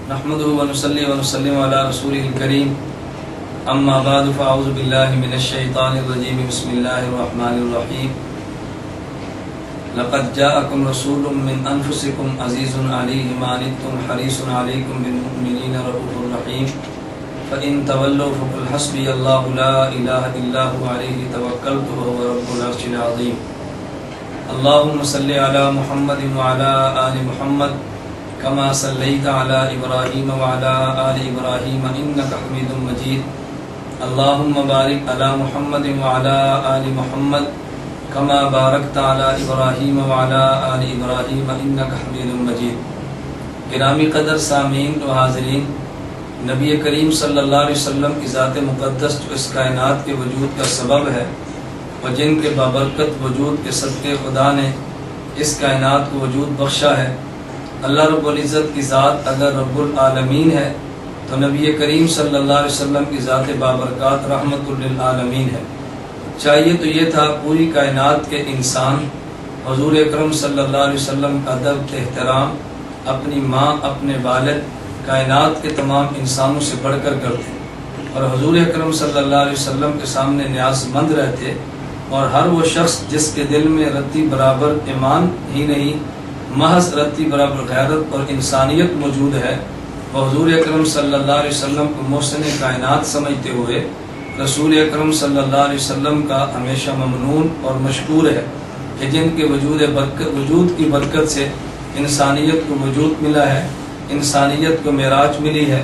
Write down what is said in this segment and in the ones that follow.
نحمده ونصلي ونسلم على رسوله الكريم اما بعد فاعوذ بالله من الشيطان الرجيم بسم الله الرحمن الرحيم لقد جاءكم رسول من انفسكم عزيز عليه ما عنتم حريص عليكم بالمؤمنين رؤوف رحيم فان تولوا فقل حسبي الله لا اله الا هو عليه توكلت وهو رب العرش العظيم اللهم صل على محمد وعلى آل محمد كما صليت على إبراهيم وعلى آل إبراهيم إنك حميد مجيد اللهم بارك على محمد وعلى آل محمد كما باركت على إبراهيم وعلى آل إبراهيم إنك حميد مجيد. گرامی قدر سامعین و حاضرین، نبی کریم صلی اللہ علیہ وسلم کی ذات مقدس جو اس کائنات کے وجود کا سبب ہے اور جن کے بابرکت وجود کے صدقے خدا نے اس کائنات کو وجود بخشا ہے، اللہ رب العزت کی ذات اگر رب العالمین ہے تو نبی کریم صلی اللہ علیہ وسلم کی ذات بابرکات رحمت للعالمین ہے. چاہیے تو یہ تھا پوری کائنات کے انسان حضور اکرم صلی اللہ علیہ وسلم کا ادب احترام اپنی ماں اپنے والد کائنات کے تمام انسانوں سے بڑھ کر کرتے اور حضور اکرم صلی اللہ علیہ وسلم کے سامنے نیاز مند رہتے، اور ہر وہ شخص جس کے دل میں رتی برابر ایمان ہی نہیں محض رتی برابر غیرت اور انسانیت موجود ہے، وہ حضور اکرم صلی اللہ علیہ وسلم کو محسن کائنات سمجھتے ہوئے رسول اکرم صلی اللہ علیہ وسلم کا ہمیشہ ممنون اور مشکور ہے کہ جن کے وجود کی برکت سے انسانیت کو وجود ملا ہے، انسانیت کو معراج ملی ہے،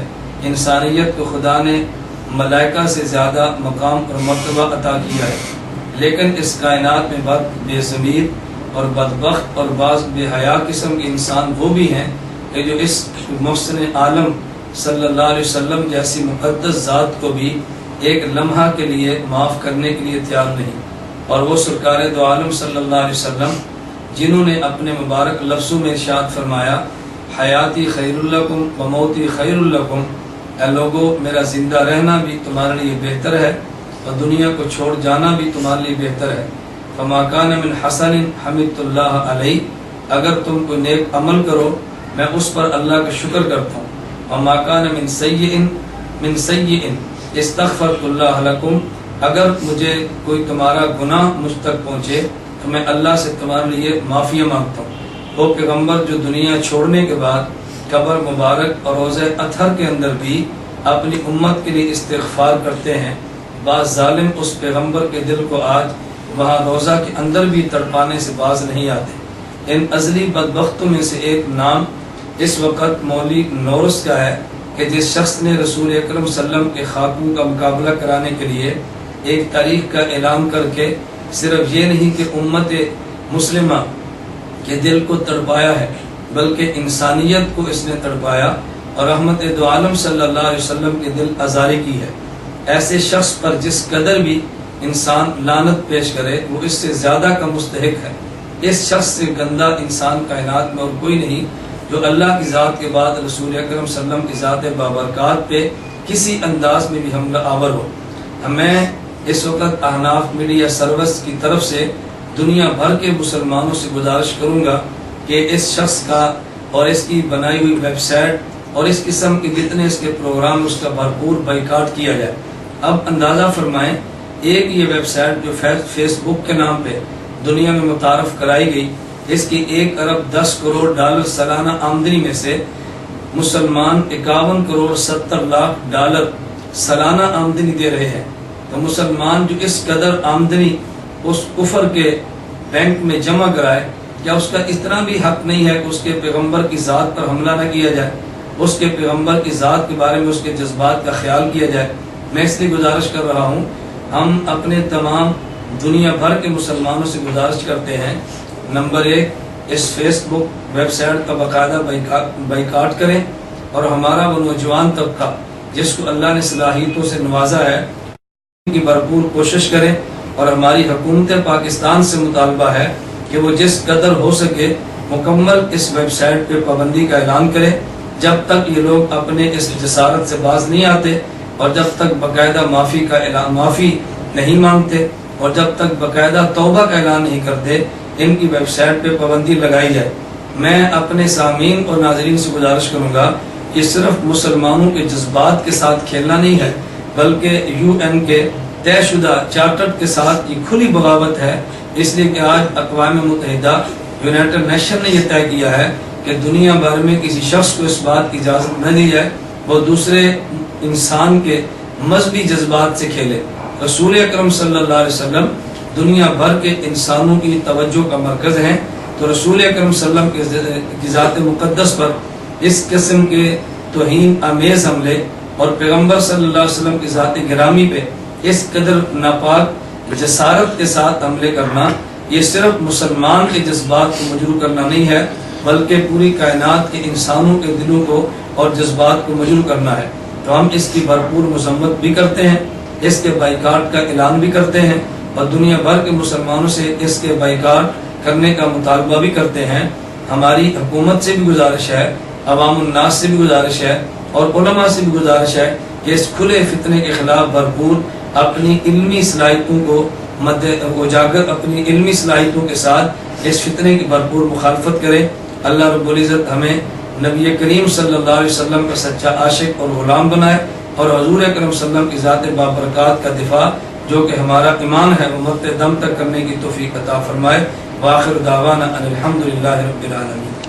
انسانیت کو خدا نے ملائکہ سے زیادہ مقام اور مرتبہ عطا کیا ہے. لیکن اس کائنات میں بے ضمیر اور بدبخت اور بعض بے حیا قسم کے انسان وہ بھی ہیں کہ جو اس محسن عالم صلی اللہ علیہ وسلم جیسی مقدس ذات کو بھی ایک لمحہ کے لیے معاف کرنے کے لیے تیار نہیں. اور وہ سرکار دو عالم صلی اللہ علیہ وسلم جنہوں نے اپنے مبارک لفظوں میں ارشاد فرمایا حیاتی خیر لکم و موتی خیر لکم، اے لوگو میرا زندہ رہنا بھی تمہارے لیے بہتر ہے اور دنیا کو چھوڑ جانا بھی تمہارے لیے بہتر ہے. فما کان من حسن حمدت اللہ علیہ، اگر تم کوئی نیک عمل کرو میں اس پر اللہ کا شکر کرتا ہوں. وما کان من سیئ استغفرت اللہ لکم، اگر مجھے کوئی تمہارا گناہ مجھ تک پہنچے تو میں اللہ سے تمہارے لیے معافی مانگتا ہوں. وہ پیغمبر جو دنیا چھوڑنے کے بعد قبر مبارک اور روضہ اطہر کے اندر بھی اپنی امت کے لیے استغفار کرتے ہیں، بعض ظالم اس پیغمبر کے دل کو آج وہاں روضہ کے اندر بھی تڑپانے سے باز نہیں آتے. ان ازلی بدبختوں میں سے ایک نام اس وقت مولوی نورس کا ہے کہ جس شخص نے رسول اکرم صلی اللہ علیہ وسلم کے خاکوں کا مقابلہ کرانے کے لیے ایک تاریخ کا اعلان کر کے صرف یہ نہیں کہ امت مسلمہ کے دل کو تڑپایا ہے بلکہ انسانیت کو اس نے تڑپایا اور رحمت دو عالم صلی اللہ علیہ وسلم کے دل آزاری کی ہے. ایسے شخص پر جس قدر بھی انسان لعنت پیش کرے وہ اس سے زیادہ کا مستحق ہے. اس شخص سے گندہ انسان کائنات میں اور کوئی نہیں جو اللہ کی ذات کے بعد رسول اکرم صلی اللہ علیہ وسلم کی ذات بابرکات پہ کسی انداز میں بھی حملہ آور ہو. میں اس وقت احناف میڈیا سروس کی طرف سے دنیا بھر کے مسلمانوں سے گزارش کروں گا کہ اس شخص کا اور اس کی بنائی ہوئی ویب سائٹ اور اس قسم کے جتنے اس کے پروگرام اس کا بھرپور بائیکاٹ کیا جائے. اب اندازہ فرمائیں، ایک یہ ویب سائٹ جو فیس بک کے نام پہ دنیا میں متعارف کرائی گئی، اس کی 1 ارب 10 کروڑ ڈالر سالانہ آمدنی میں سے مسلمان 51 کروڑ 70 لاکھ ڈالر سالانہ آمدنی دے رہے ہیں. تو مسلمان جو اس قدر آمدنی اس کفر کے بینک میں جمع کرائے، کیا اس کا اتنا بھی حق نہیں ہے کہ اس کے پیغمبر کی ذات پر حملہ نہ کیا جائے، اس کے پیغمبر کی ذات کے بارے میں اس کے جذبات کا خیال کیا جائے؟ میں اس لیے گزارش کر رہا ہوں، ہم اپنے تمام دنیا بھر کے مسلمانوں سے گزارش کرتے ہیں، نمبر 1 اس فیس بک ویب سائٹ کا باقاعدہ بائیکاٹ کریں اور ہمارا وہ نوجوان طبقہ جس کو اللہ نے صلاحیتوں سے نوازا ہے کی بھرپور کوشش کریں. اور ہماری حکومت پاکستان سے مطالبہ ہے کہ وہ جس قدر ہو سکے مکمل اس ویب سائٹ پہ پابندی کا اعلان کرے. جب تک یہ لوگ اپنے اس جسارت سے باز نہیں آتے اور جب تک باقاعدہ معافی نہیں مانگتے اور جب تک باقاعدہ توبہ کا اعلان نہیں کرتے ان کی ویب سائٹ پہ پابندی لگائی جائے. میں اپنے سامعین اور ناظرین سے گزارش کروں گا یہ صرف مسلمانوں کے جذبات کے ساتھ کھیلنا نہیں ہے، بلکہ UN کے طے شدہ چارٹر کے ساتھ یہ کھلی بغاوت ہے، اس لیے کہ آج اقوام متحدہ یونائٹڈ نیشن نے یہ طے کیا ہے کہ دنیا بھر میں کسی شخص کو اس بات کی اجازت نہ دی جائے وہ دوسرے انسان کے مذہبی جذبات سے کھیلے۔ رسول اکرم صلی اللہ علیہ وسلم دنیا بھر کے انسانوں کی توجہ کا مرکز ہیں، تو رسول اکرم صلی اللہ علیہ وسلم کی ذات مقدس پر اس قسم کے توہین آمیز حملے اور پیغمبر صلی اللہ علیہ وسلم کی ذات گرامی پہ اس قدر ناپاک جسارت کے ساتھ حملے کرنا، یہ صرف مسلمان کے جذبات کو مجروح کرنا نہیں ہے، بلکہ پوری کائنات کے انسانوں کے دلوں کو اور جذبات کو مجروح کرنا ہے۔ تو ہم اس کی بھرپور مذمت بھی کرتے ہیں، اس کے بائیکاٹ کا اعلان بھی کرتے ہیں، اور دنیا بھر کے مسلمانوں سے اس کے بائیکاٹ کرنے کا مطالبہ بھی کرتے ہیں۔ ہماری حکومت سے بھی گزارش ہے، عوام الناس سے بھی گزارش ہے، اور علماء سے بھی گزارش ہے کہ اس کھلے فتنے کے خلاف بھرپور اپنی علمی صلاحیتوں کو اجاگر اپنی علمی صلاحیتوں کے ساتھ اس فتنے کی بھرپور مخالفت کرے۔ اللہ رب العزت ہمیں نبی کریم صلی اللہ علیہ وسلم کا سچا عاشق اور غلام بنائے، اور حضور اکرم صلی اللہ علیہ وسلم کی ذات بابرکات کا دفاع جو کہ ہمارا ایمان ہے وہ مرتے دم تک کرنے کی توفیق عطا فرمائے۔ وآخر دعوانا ان الحمد للہ رب العالمین۔